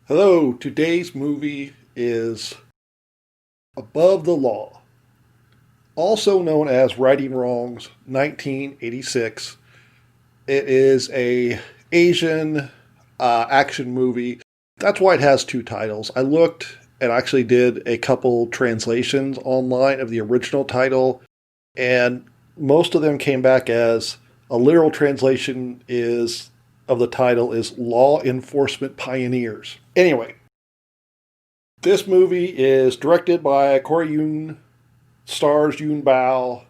Hello, today's movie is Above the Law, also known as Righting Wrongs 1986. It is a Asian action movie. That's why it has two titles. I looked and actually did a couple translations online of the original title, and most of them came back as a literal translation is of the title is Law Enforcement Pioneers. Anyway, this movie is directed by Corey Yun, stars Yun Bao.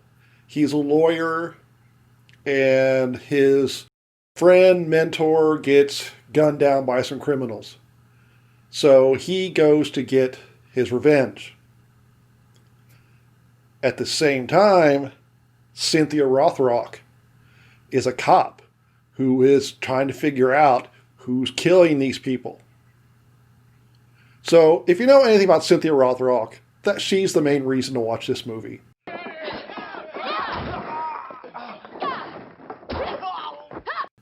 He's a lawyer, and his friend, mentor, gets gunned down by some criminals. So he goes to get his revenge. At the same time, Cynthia Rothrock is a cop who is trying to figure out who's killing these people. So, if you know anything about Cynthia Rothrock, that she's the main reason to watch this movie.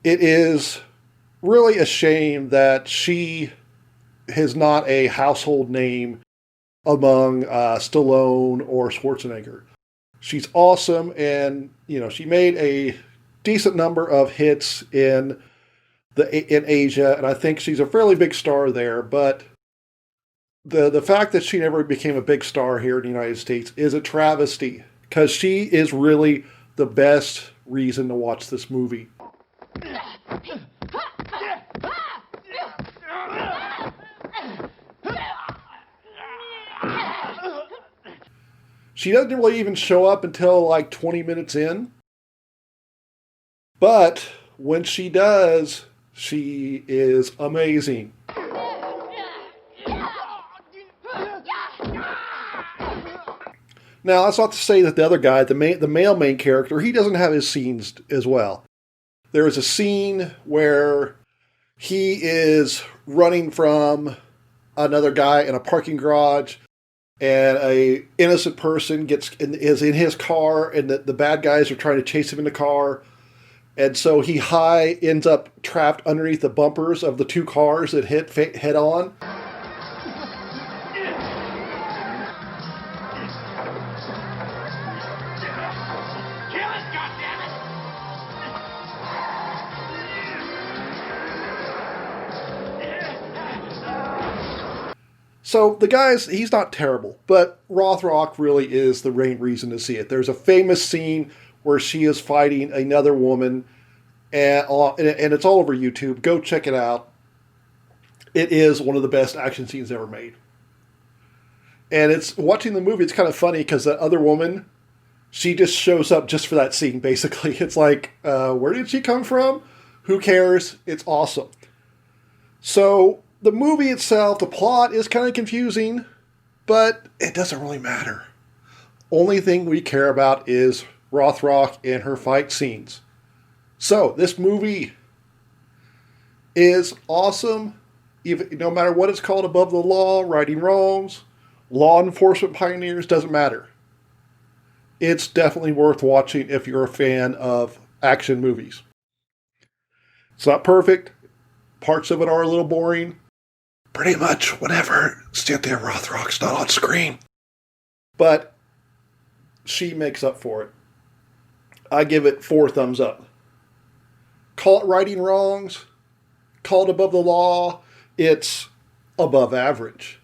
It is really a shame that she is not a household name among Stallone or Schwarzenegger. She's awesome, and she made a decent number of hits in Asia, and I think she's a fairly big star there. But the fact that she never became a big star here in the United States is a travesty, because she is really the best reason to watch this movie. She doesn't really even show up until like 20 minutes in. But when she does, she is amazing. Now, that's not to say that the other guy, the male main character, he doesn't have his scenes as well. There is a scene where he is running from another guy in a parking garage, and a innocent person is in his car, and the bad guys are trying to chase him in the car. And so he ends up trapped underneath the bumpers of the two cars that hit head on. So the guy's, he's not terrible, but Rothrock really is the main reason to see it. There's a famous scene where she is fighting another woman, and it's all over YouTube. Go check it out. It is one of the best action scenes ever made. And it's watching the movie, it's kind of funny because the other woman, she just shows up just for that scene, basically. It's like, where did she come from? Who cares? It's awesome. So the movie itself, the plot is kind of confusing, but it doesn't really matter. Only thing we care about is Rothrock and her fight scenes. So this movie is awesome. Even no matter what it's called, Above the Law, Righting Wrongs, Law Enforcement Pioneers, doesn't matter. It's definitely worth watching if you're a fan of action movies. It's not perfect. Parts of it are a little boring. Pretty much whenever Cynthia Rothrock's not on screen. But she makes up for it. I give it 4 thumbs up. Call it Righting Wrongs. Call it Above the Law. It's above average.